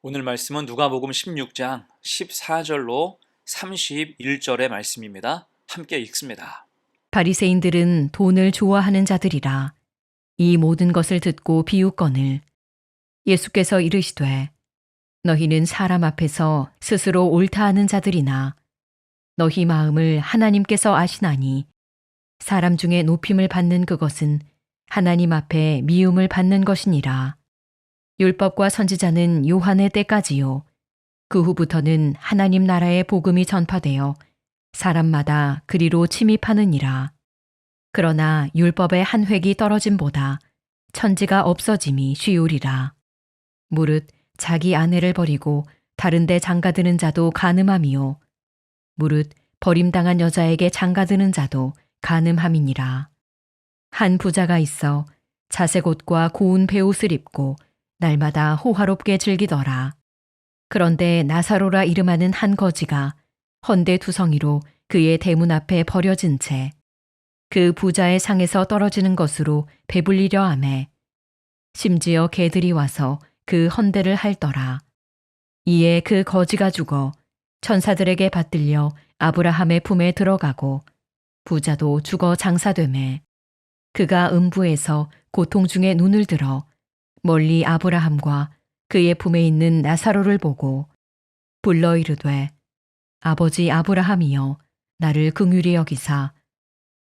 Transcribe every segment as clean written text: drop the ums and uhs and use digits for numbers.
오늘 말씀은 누가복음 16장 14절로 31절의 말씀입니다. 함께 읽습니다. 바리새인들은 돈을 좋아하는 자들이라. 이 모든 것을 듣고 비웃거늘 예수께서 이르시되 너희는 사람 앞에서 스스로 옳다 하는 자들이나 너희 마음을 하나님께서 아시나니 사람 중에 높임을 받는 그것은 하나님 앞에 미움을 받는 것이니라. 율법과 선지자는 요한의 때까지요. 그 후부터는 하나님 나라의 복음이 전파되어 사람마다 그리로 침입하느니라. 그러나 율법의 한 획이 떨어짐보다 천지가 없어짐이 쉬우리라. 무릇 자기 아내를 버리고 다른 데 장가드는 자도 간음함이요. 무릇 버림당한 여자에게 장가드는 자도 간음함이니라. 한 부자가 있어 자색 옷과 고운 베옷을 입고 날마다 호화롭게 즐기더라. 그런데 나사로라 이름하는 한 거지가 헌데 투성이로 그의 대문 앞에 버려진 채 그 부자의 상에서 떨어지는 것으로 배불리려 하매 심지어 개들이 와서 그 헌대를 핥더라. 이에 그 거지가 죽어 천사들에게 받들려 아브라함의 품에 들어가고 부자도 죽어 장사되매 그가 음부에서 고통 중에 눈을 들어 멀리 아브라함과 그의 품에 있는 나사로를 보고 불러 이르되 아버지 아브라함이여 나를 긍휼히 여기사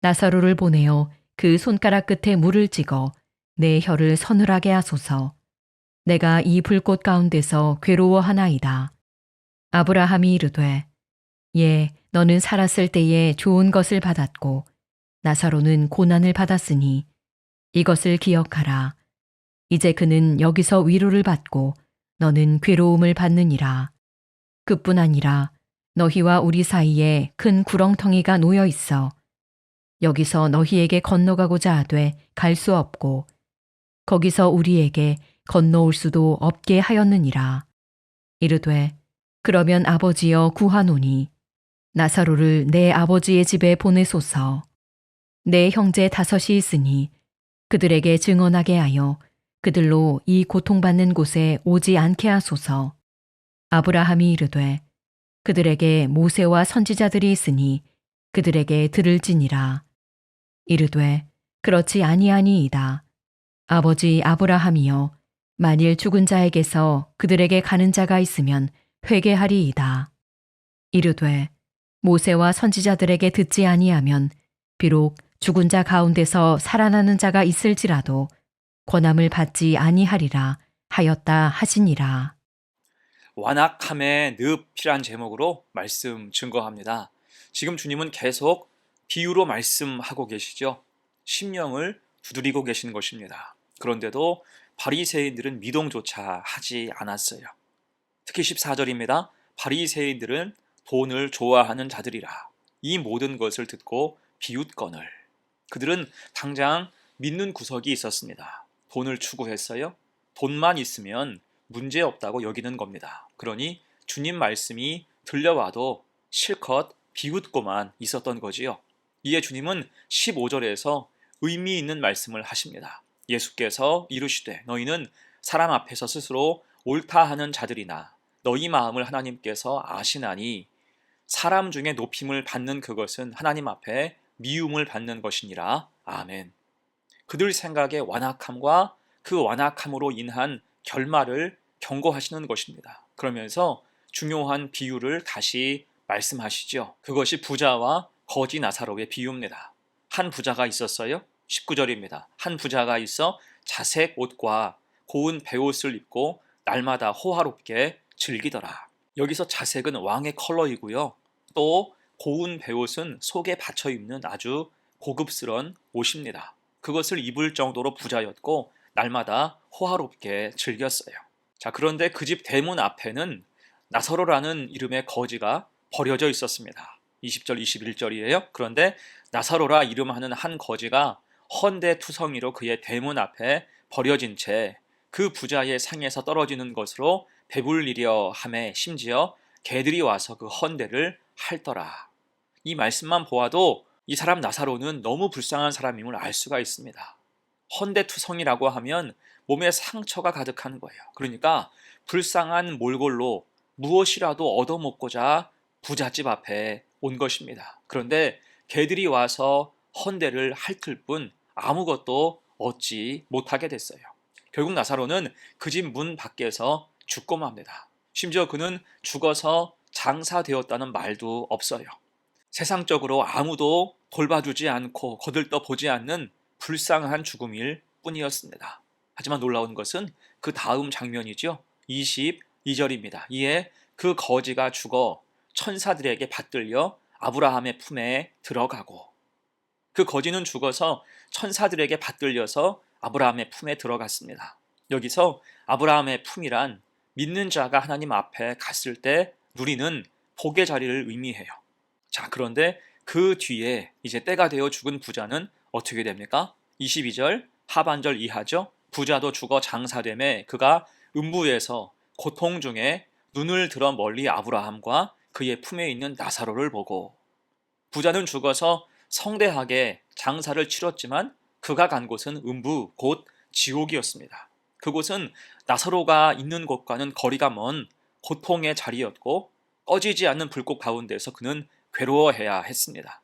나사로를 보내어 그 손가락 끝에 물을 찍어 내 혀를 서늘하게 하소서. 내가 이 불꽃 가운데서 괴로워하나이다. 아브라함이 이르되 예 너는 살았을 때에 좋은 것을 받았고 나사로는 고난을 받았으니 이것을 기억하라. 이제 그는 여기서 위로를 받고 너는 괴로움을 받느니라. 그뿐 아니라 너희와 우리 사이에 큰 구렁텅이가 놓여 있어 여기서 너희에게 건너가고자 하되 갈 수 없고 거기서 우리에게 건너올 수도 없게 하였느니라. 이르되 그러면 아버지여 구하노니 나사로를 내 아버지의 집에 보내소서. 내 형제 5이 있으니 그들에게 증언하게 하여 그들로 이 고통받는 곳에 오지 않게 하소서. 아브라함이 이르되 그들에게 모세와 선지자들이 있으니 그들에게 들을지니라. 이르되 그렇지 아니하니이다. 아버지 아브라함이여 만일 죽은 자에게서 그들에게 가는 자가 있으면 회개하리이다. 이르되 모세와 선지자들에게 듣지 아니하면 비록 죽은 자 가운데서 살아나는 자가 있을지라도 권함을 받지 아니하리라 하였다 하시니라. 완악함의 늪이란 제목으로 말씀 증거합니다. 지금 주님은 계속 비유로 말씀하고 계시죠. 심령을 두드리고 계신 것입니다. 그런데도 바리새인들은 미동조차 하지 않았어요. 특히 14절입니다. 바리새인들은 돈을 좋아하는 자들이라. 이 모든 것을 듣고 비웃거늘. 그들은 당장 믿는 구석이 있었습니다. 돈을 추구했어요. 돈만 있으면 문제없다고 여기는 겁니다. 그러니 주님 말씀이 들려와도 실컷 비웃고만 있었던 거지요. 이에 주님은 15절에서 의미 있는 말씀을 하십니다. 예수께서 이르시되 너희는 사람 앞에서 스스로 옳다 하는 자들이나 너희 마음을 하나님께서 아시나니 사람 중에 높임을 받는 그것은 하나님 앞에 미움을 받는 것이니라. 아멘. 그들 생각의 완악함과 그 완악함으로 인한 결말을 경고하시는 것입니다. 그러면서 중요한 비유를 다시 말씀하시죠. 그것이 부자와 거지 나사로의 비유입니다. 한 부자가 있었어요. 19절입니다. 한 부자가 있어 자색 옷과 고운 베옷을 입고 날마다 호화롭게 즐기더라. 여기서 자색은 왕의 컬러이고요. 또 고운 베옷은 속에 받쳐 입는 아주 고급스러운 옷입니다. 그것을 입을 정도로 부자였고 날마다 호화롭게 즐겼어요. 자, 그런데 그 집 대문 앞에는 나사로라는 이름의 거지가 버려져 있었습니다. 20절, 21절이에요. 그런데 나사로라 이름하는 한 거지가 헌데 투성이로 그의 대문 앞에 버려진 채 그 부자의 상에서 떨어지는 것으로 배불리려 하매 심지어 개들이 와서 그 헌데를 핥더라. 이 말씀만 보아도 이 사람 나사로는 너무 불쌍한 사람임을 알 수가 있습니다. 헌데투성이라고 하면 몸에 상처가 가득한 거예요. 그러니까 불쌍한 몰골로 무엇이라도 얻어먹고자 부잣집 앞에 온 것입니다. 그런데 개들이 와서 헌대를 핥을 뿐 아무것도 얻지 못하게 됐어요. 결국 나사로는 그 집 문 밖에서 죽고 맙니다. 심지어 그는 죽어서 장사되었다는 말도 없어요. 세상적으로 아무도 돌봐주지 않고 거들떠 보지 않는 불쌍한 죽음일 뿐이었습니다. 하지만 놀라운 것은 그 다음 장면이죠. 22절입니다. 이에 그 거지가 죽어 천사들에게 받들려 아브라함의 품에 들어가고, 그 거지는 죽어서 천사들에게 받들려서 아브라함의 품에 들어갔습니다. 여기서 아브라함의 품이란 믿는 자가 하나님 앞에 갔을 때 누리는 복의 자리를 의미해요. 자, 그런데 그 뒤에 이제 때가 되어 죽은 부자는 어떻게 됩니까? 22절 하반절 이하죠. 부자도 죽어 장사되매 그가 음부에서 고통 중에 눈을 들어 멀리 아브라함과 그의 품에 있는 나사로를 보고, 부자는 죽어서 성대하게 장사를 치렀지만 그가 간 곳은 음부, 곧 지옥이었습니다. 그곳은 나사로가 있는 곳과는 거리가 먼 고통의 자리였고 꺼지지 않는 불꽃 가운데서 그는 괴로워해야 했습니다.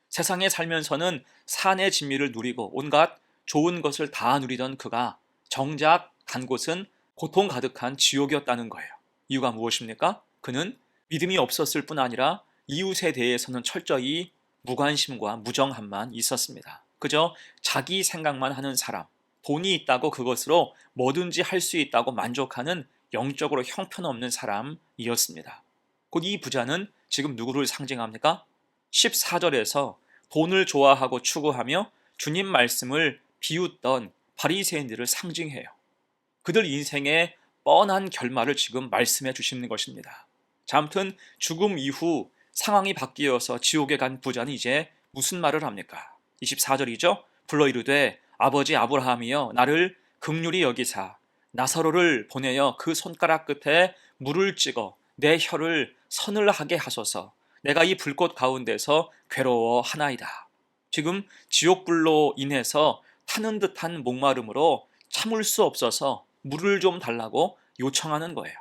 세상에 살면서는 산의 진미를 누리고 온갖 좋은 것을 다 누리던 그가 정작 간 곳은 고통 가득한 지옥이었다는 거예요. 이유가 무엇입니까? 그는 믿음이 없었을 뿐 아니라 이웃에 대해서는 철저히 무관심과 무정함만 있었습니다. 그저 자기 생각만 하는 사람, 돈이 있다고 그것으로 뭐든지 할 수 있다고 만족하는 영적으로 형편없는 사람이었습니다. 곧 이 부자는 지금 누구를 상징합니까? 14절에서 돈을 좋아하고 추구하며 주님 말씀을 비웃던 바리새인들을 상징해요. 그들 인생의 뻔한 결말을 지금 말씀해 주시는 것입니다. 자, 아무튼 죽음 이후 상황이 바뀌어서 지옥에 간 부자는 이제 무슨 말을 합니까? 24절이죠. 불러 이르되 아버지 아브라함이여 나를 긍휼히 여기사 나사로를 보내어 그 손가락 끝에 물을 찍어 내 혀를 서늘하게 하소서. 내가 이 불꽃 가운데서 괴로워하나이다. 지금 지옥불로 인해서 타는 듯한 목마름으로 참을 수 없어서 물을 좀 달라고 요청하는 거예요.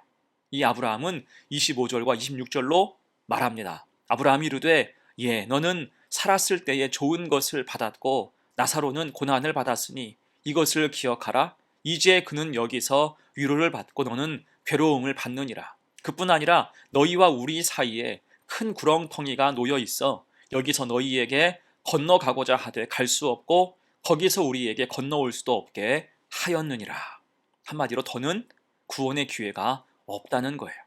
이 아브라함은 25절과 26절로 말합니다. 아브라함이 이르되 예, 너는 살았을 때에 좋은 것을 받았고 나사로는 고난을 받았으니 이것을 기억하라. 이제 그는 여기서 위로를 받고 너는 괴로움을 받느니라. 그뿐 아니라 너희와 우리 사이에 큰 구렁텅이가 놓여 있어 여기서 너희에게 건너가고자 하되 갈 수 없고 거기서 우리에게 건너올 수도 없게 하였느니라. 한마디로 더는 구원의 기회가 없다는 거예요.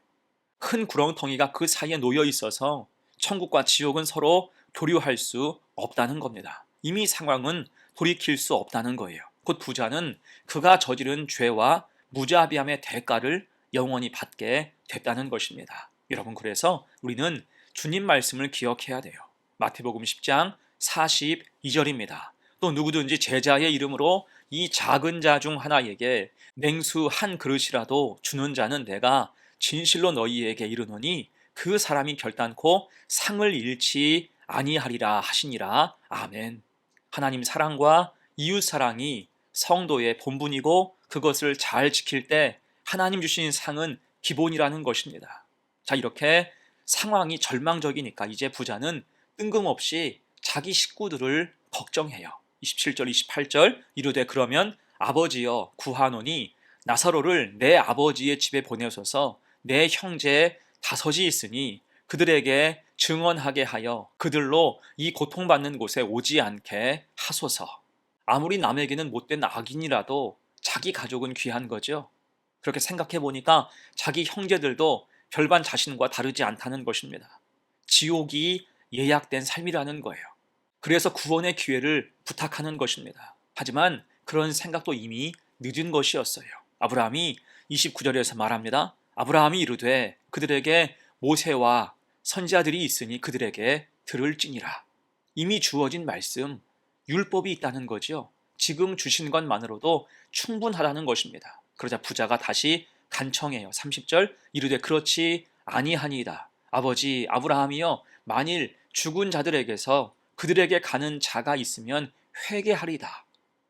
큰 구렁텅이가 그 사이에 놓여 있어서 천국과 지옥은 서로 교류할 수 없다는 겁니다. 이미 상황은 돌이킬 수 없다는 거예요. 곧 부자는 그가 저지른 죄와 무자비함의 대가를 영원히 받게 됐다는 것입니다. 여러분, 그래서 우리는 주님 말씀을 기억해야 돼요. 마태복음 10장 42절입니다. 또 누구든지 제자의 이름으로 이 작은 자 중 하나에게 냉수 한 그릇이라도 주는 자는 내가 진실로 너희에게 이르노니 그 사람이 결단코 상을 잃지 아니하리라 하시니라. 아멘. 하나님 사랑과 이웃 사랑이 성도의 본분이고 그것을 잘 지킬 때 하나님 주신 상은 기본이라는 것입니다. 자, 이렇게 상황이 절망적이니까 이제 부자는 뜬금없이 자기 식구들을 걱정해요. 27절 28절 이르되 그러면 아버지여 구하노니 나사로를 내 아버지의 집에 보내소서. 내 형제 다섯이 있으니 그들에게 증언하게 하여 그들로 이 고통받는 곳에 오지 않게 하소서. 아무리 남에게는 못된 악인이라도 자기 가족은 귀한 거죠. 그렇게 생각해 보니까 자기 형제들도 별반 자신과 다르지 않다는 것입니다. 지옥이 예약된 삶이라는 거예요. 그래서 구원의 기회를 부탁하는 것입니다. 하지만 그런 생각도 이미 늦은 것이었어요. 아브라함이 29절에서 말합니다. 아브라함이 이르되 그들에게 모세와 선지자들이 있으니 그들에게 들을지니라. 이미 주어진 말씀, 율법이 있다는 거죠. 지금 주신 것만으로도 충분하다는 것입니다. 그러자 부자가 다시 간청해요. 30절 이르되 그렇지 아니하니이다. 아버지 아브라함이여 만일 죽은 자들에게서 그들에게 가는 자가 있으면 회개하리다.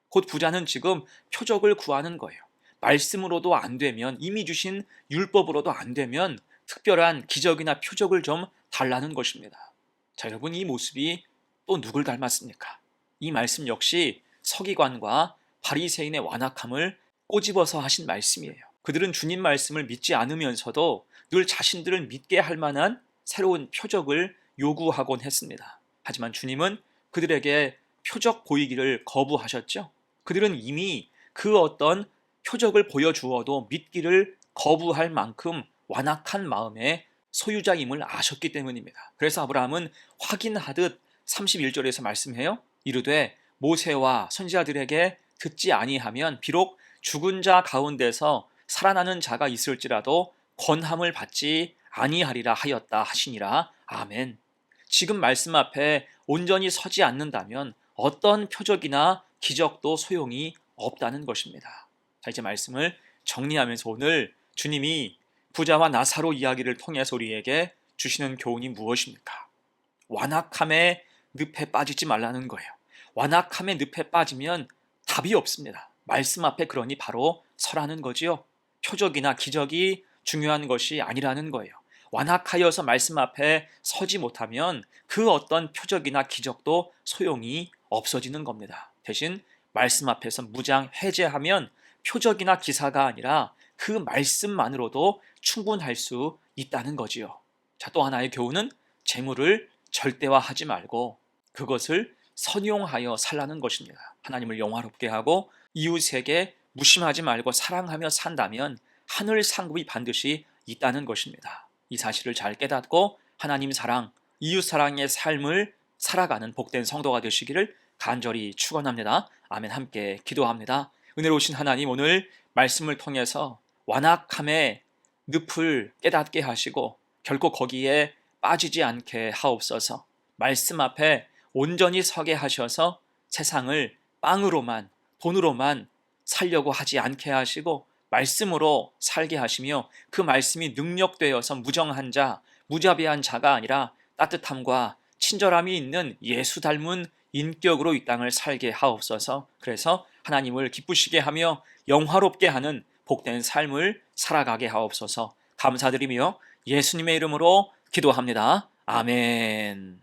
곧 부자는 지금 표적을 구하는 거예요. 말씀으로도 안 되면, 이미 주신 율법으로도 안 되면 특별한 기적이나 표적을 좀 달라는 것입니다. 자, 여러분, 이 모습이 또 누굴 닮았습니까? 이 말씀 역시 서기관과 바리새인의 완악함을 꼬집어서 하신 말씀이에요. 그들은 주님 말씀을 믿지 않으면서도 늘 자신들을 믿게 할 만한 새로운 표적을 요구하곤 했습니다. 하지만 주님은 그들에게 표적 보이기를 거부하셨죠. 그들은 이미 그 어떤 표적을 보여주어도 믿기를 거부할 만큼 완악한 마음의 소유자임을 아셨기 때문입니다. 그래서 아브라함은 확인하듯 31절에서 말씀해요. 이르되 모세와 선지자들에게 듣지 아니하면 비록 죽은 자 가운데서 살아나는 자가 있을지라도 권함을 받지 아니하리라 하였다 하시니라. 아멘. 지금 말씀 앞에 온전히 서지 않는다면 어떤 표적이나 기적도 소용이 없다는 것입니다. 자, 이제 말씀을 정리하면서 오늘 주님이 부자와 나사로 이야기를 통해서 우리에게 주시는 교훈이 무엇입니까? 완악함의 늪에 빠지지 말라는 거예요. 완악함의 늪에 빠지면 답이 없습니다. 말씀 앞에 그러니 바로 서라는 거지요. 표적이나 기적이 중요한 것이 아니라는 거예요. 완악하여서 말씀 앞에 서지 못하면 그 어떤 표적이나 기적도 소용이 없어지는 겁니다. 대신 말씀 앞에서 무장 해제하면 표적이나 기사가 아니라 그 말씀만으로도 충분할 수 있다는 거지요. 자, 또 하나의 교훈은 재물을 절대화하지 말고 그것을 선용하여 살라는 것입니다. 하나님을 영화롭게 하고 이웃에게 무심하지 말고 사랑하며 산다면 하늘 상급이 반드시 있다는 것입니다. 이 사실을 잘 깨닫고 하나님 사랑, 이웃 사랑의 삶을 살아가는 복된 성도가 되시기를 간절히 축원합니다. 아멘. 함께 기도합니다. 은혜로우신 하나님, 오늘 말씀을 통해서 완악함의 늪을 깨닫게 하시고 결코 거기에 빠지지 않게 하옵소서. 말씀 앞에 온전히 서게 하셔서 세상을 빵으로만, 돈으로만 살려고 하지 않게 하시고 말씀으로 살게 하시며 그 말씀이 능력되어서 무정한 자, 무자비한 자가 아니라 따뜻함과 친절함이 있는 예수 닮은 인격으로 이 땅을 살게 하옵소서. 그래서 하나님을 기쁘시게 하며 영화롭게 하는 복된 삶을 살아가게 하옵소서. 감사드리며 예수님의 이름으로 기도합니다. 아멘.